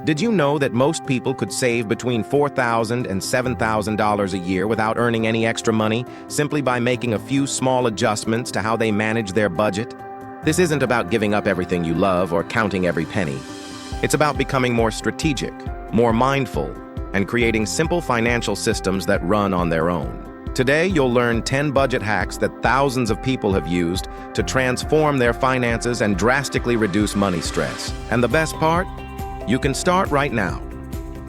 Did you know that most people could save between $4,000 and $7,000 a year without earning any extra money, simply by making a few small adjustments to how they manage their budget? This isn't about giving up everything you love or counting every penny. It's about becoming more strategic, more mindful, and creating simple financial systems that run on their own. Today, you'll learn 10 budget hacks that thousands of people have used to transform their finances and drastically reduce money stress. And the best part? You can start right now.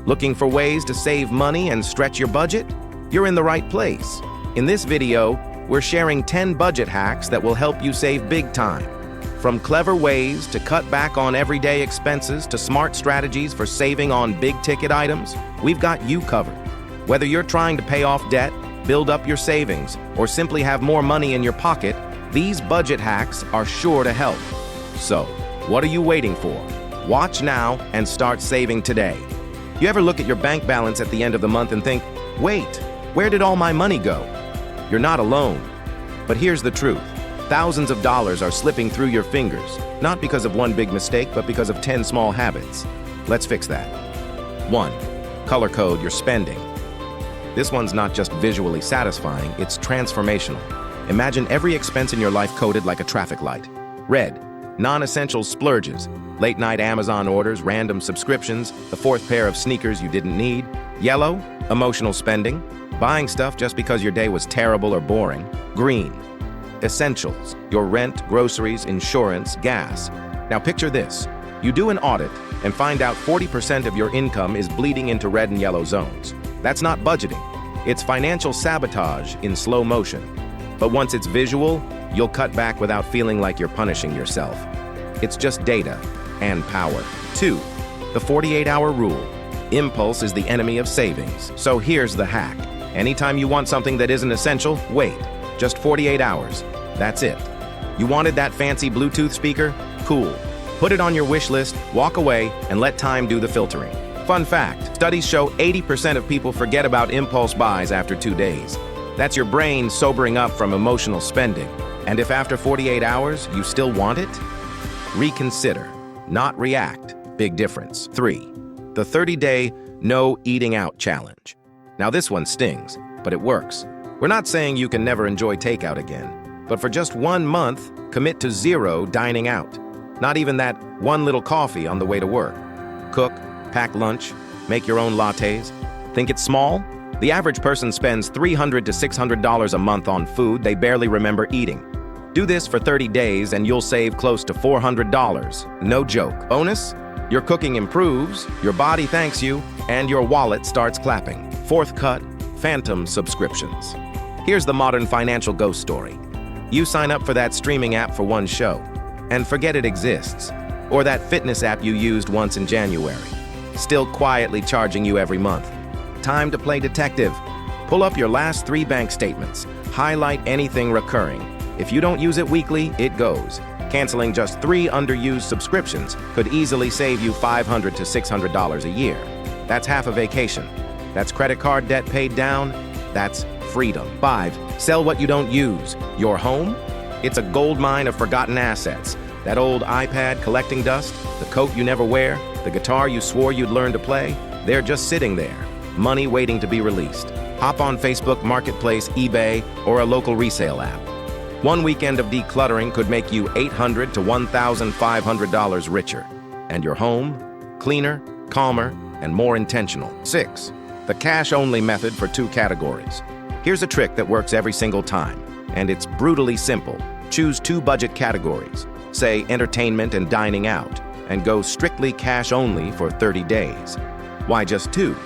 Looking for ways to save money and stretch your budget? You're in the right place. In this video, we're sharing 10 budget hacks that will help you save big time. From clever ways to cut back on everyday expenses to smart strategies for saving on big-ticket items, we've got you covered. Whether you're trying to pay off debt, build up your savings, or simply have more money in your pocket, these budget hacks are sure to help. So, what are you waiting for? Watch now and start saving today. You ever look at your bank balance at the end of the month and think, wait, where did all my money go? You're not alone. But here's the truth. Thousands of dollars are slipping through your fingers, not because of one big mistake, but because of 10 small habits. Let's fix that. 1. Color code your spending. This one's not just visually satisfying, it's transformational. Imagine every expense in your life coded like a traffic light. Red, non-essential splurges, late-night Amazon orders, random subscriptions, the fourth pair of sneakers you didn't need. Yellow, emotional spending, buying stuff just because your day was terrible or boring. Green, essentials, your rent, groceries, insurance, gas. Now picture this. You do an audit and find out 40% of your income is bleeding into red and yellow zones. That's not budgeting. It's financial sabotage in slow motion. But once it's visual, you'll cut back without feeling like you're punishing yourself. It's just data and power. 2. The 48-hour rule. Impulse is the enemy of savings. So here's the hack. Anytime you want something that isn't essential, wait. Just 48 hours. That's it. You wanted that fancy Bluetooth speaker? Cool. Put it on your wish list, walk away, and let time do the filtering. Fun fact, studies show 80% of people forget about impulse buys after 2 days. That's your brain sobering up from emotional spending. And if after 48 hours you still want it, reconsider, not react. Big difference. 3. The 30-day no eating out challenge. Now this one stings, but it works. We're not saying you can never enjoy takeout again, but for just 1 month, commit to 0 dining out. Not even that one little coffee on the way to work. Cook, pack lunch, make your own lattes. Think it's small? The average person spends $300 to $600 a month on food they barely remember eating. Do this for 30 days and you'll save close to $400. No joke. Bonus? Your cooking improves, your body thanks you, and your wallet starts clapping. 4th cut, phantom subscriptions. Here's the modern financial ghost story. You sign up for that streaming app for one show, and forget it exists. Or that fitness app you used once in January, still quietly charging you every month. Time to play detective. Pull up your last 3 bank statements. Highlight anything recurring. If you don't use it weekly, it goes. Canceling just 3 underused subscriptions could easily save you $500 to $600 a year. That's half a vacation. That's credit card debt paid down. That's freedom. 5. Sell what you don't use. Your home? It's a gold mine of forgotten assets. That old iPad collecting dust, the coat you never wear, the guitar you swore you'd learn to play, they're just sitting there, money waiting to be released. Hop on Facebook Marketplace, eBay, or a local resale app. 1 weekend of decluttering could make you $800 to $1,500 richer. And your home? Cleaner, calmer, and more intentional. 6. The cash-only method for 2 categories. Here's a trick that works every single time, and it's brutally simple. Choose 2 budget categories, say entertainment and dining out, and go strictly cash-only for 30 days. Why just 2?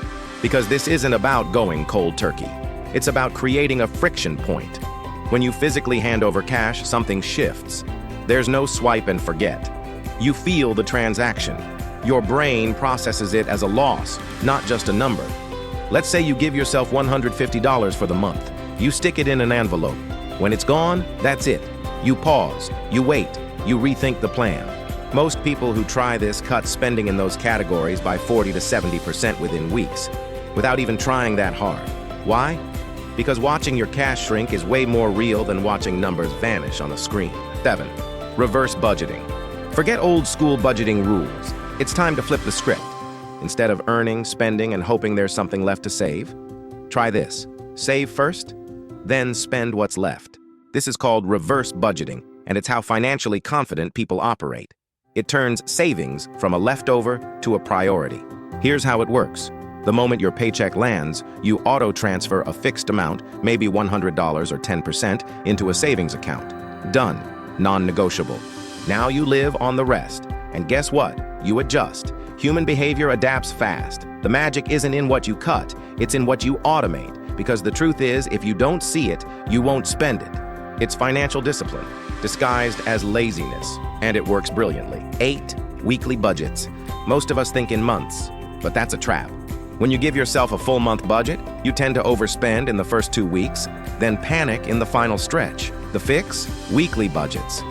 Because this isn't about going cold turkey. It's about creating a friction point. When you physically hand over cash, something shifts. There's no swipe and forget. You feel the transaction. Your brain processes it as a loss, not just a number. Let's say you give yourself $150 for the month. You stick it in an envelope. When it's gone, that's it. You pause, you wait, you rethink the plan. Most people who try this cut spending in those categories by 40 to 70% within weeks, without even trying that hard. Why? Because watching your cash shrink is way more real than watching numbers vanish on a screen. 7. Reverse budgeting. Forget old school budgeting rules. It's time to flip the script. instead of earning, spending, and hoping there's something left to save? Try this. Save first, then spend what's left. This is called reverse budgeting, and it's how financially confident people operate. It turns savings from a leftover to a priority. Here's how it works. The moment your paycheck lands, you auto-transfer a fixed amount, maybe $100 or 10%, into a savings account. Done. Non-negotiable. Now you live on the rest. And guess what? You adjust. Human behavior adapts fast. The magic isn't in what you cut, it's in what you automate. Because the truth is, if you don't see it, you won't spend it. It's financial discipline, disguised as laziness, and it works brilliantly. 8 weekly budgets. Most of us think in months, but that's a trap. When you give yourself a full month budget, you tend to overspend in the first 2 weeks, then panic in the final stretch. The fix? Weekly budgets.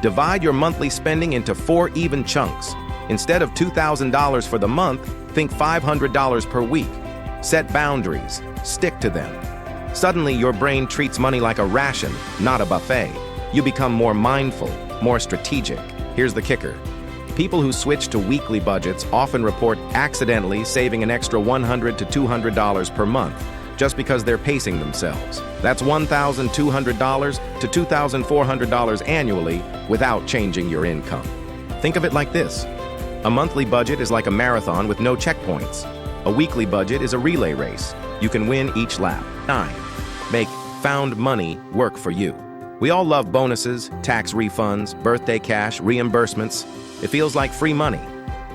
Divide your monthly spending into 4 even chunks. Instead of $2,000 for the month, think $500 per week. Set boundaries. Stick to them. Suddenly, your brain treats money like a ration, not a buffet. You become more mindful, more strategic. Here's the kicker. People who switch to weekly budgets often report accidentally saving an extra $100 to $200 per month, just because they're pacing themselves. That's $1,200 to $2,400 annually without changing your income. Think of it like this. A monthly budget is like a marathon with no checkpoints. A weekly budget is a relay race. You can win each lap. 9. Make found money work for you. We all love bonuses, tax refunds, birthday cash, reimbursements. It feels like free money.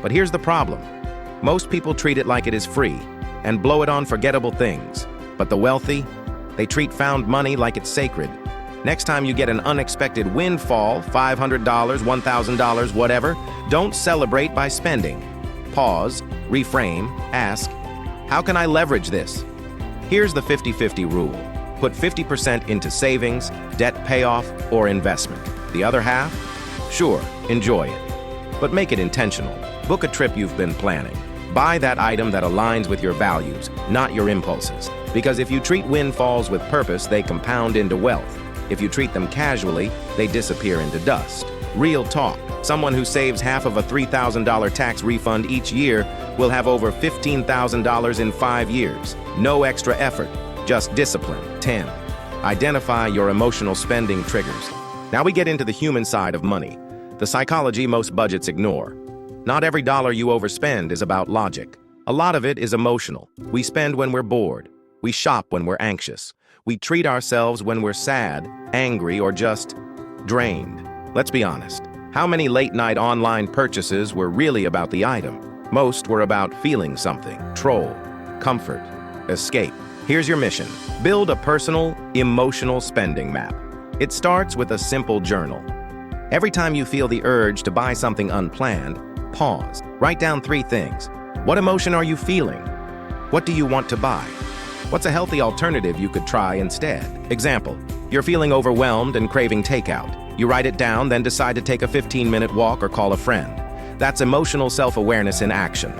But here's the problem. Most people treat it like it is free and blow it on forgettable things. But the wealthy, they treat found money like it's sacred. Next time you get an unexpected windfall, $500, $1,000, whatever, don't celebrate by spending. Pause, reframe, ask, how can I leverage this? Here's the 50-50 rule. Put 50% into savings, debt payoff, or investment. The other half? Sure, enjoy it. But make it intentional. Book a trip you've been planning. Buy that item that aligns with your values, not your impulses. Because if you treat windfalls with purpose, they compound into wealth. If you treat them casually, they disappear into dust. Real talk. Someone who saves half of a $3,000 tax refund each year will have over $15,000 in 5 years. No extra effort, just discipline. 10. Identify your emotional spending triggers. Now we get into the human side of money, the psychology most budgets ignore. Not every dollar you overspend is about logic. A lot of it is emotional. We spend when we're bored. We shop when we're anxious. We treat ourselves when we're sad, angry, or just drained. Let's be honest. How many late-night online purchases were really about the item? Most were about feeling something. Troll, comfort, escape. Here's your mission. Build a personal, emotional spending map. It starts with a simple journal. Every time you feel the urge to buy something unplanned, pause. Write down 3 things. What emotion are you feeling? What do you want to buy? What's a healthy alternative you could try instead? Example, you're feeling overwhelmed and craving takeout. You write it down, then decide to take a 15-minute walk or call a friend. That's emotional self-awareness in action.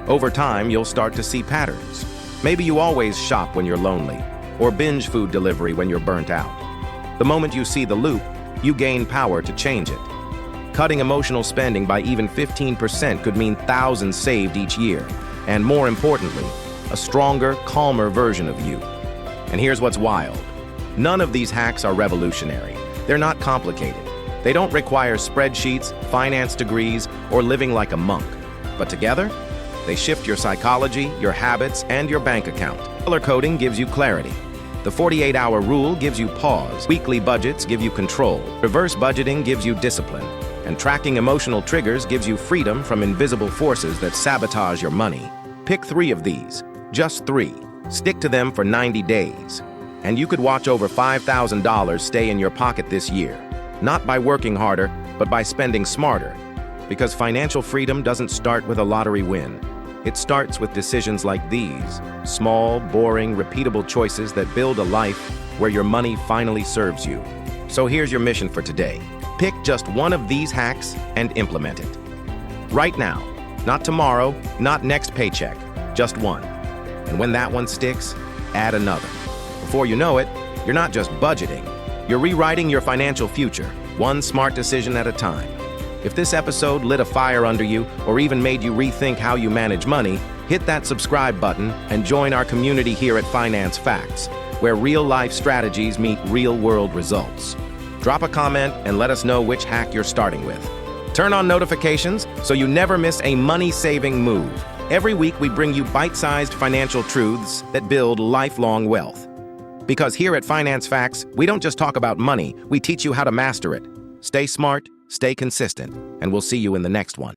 Over time, you'll start to see patterns. Maybe you always shop when you're lonely, or binge food delivery when you're burnt out. The moment you see the loop, you gain power to change it. Cutting emotional spending by even 15% could mean thousands saved each year, and more importantly, a stronger, calmer version of you. And here's what's wild. None of these hacks are revolutionary. They're not complicated. They don't require spreadsheets, finance degrees, or living like a monk. But together, they shift your psychology, your habits, and your bank account. Color coding gives you clarity. The 48-hour rule gives you pause. Weekly budgets give you control. Reverse budgeting gives you discipline. And tracking emotional triggers gives you freedom from invisible forces that sabotage your money. Pick 3 of these. Just 3. Stick to them for 90 days. And you could watch over $5,000 stay in your pocket this year. Not by working harder, but by spending smarter. Because financial freedom doesn't start with a lottery win. It starts with decisions like these. Small, boring, repeatable choices that build a life where your money finally serves you. So here's your mission for today. Pick just one of these hacks and implement it. Right now. Not tomorrow, not next paycheck. Just one. And when that one sticks, add another. Before you know it, you're not just budgeting. You're rewriting your financial future, one smart decision at a time. If this episode lit a fire under you or even made you rethink how you manage money, hit that subscribe button and join our community here at Finance Facts, where real-life strategies meet real-world results. Drop a comment and let us know which hack you're starting with. Turn on notifications so you never miss a money-saving move. Every week we bring you bite-sized financial truths that build lifelong wealth. Because here at Finance Facts, we don't just talk about money, we teach you how to master it. Stay smart, stay consistent, and we'll see you in the next one.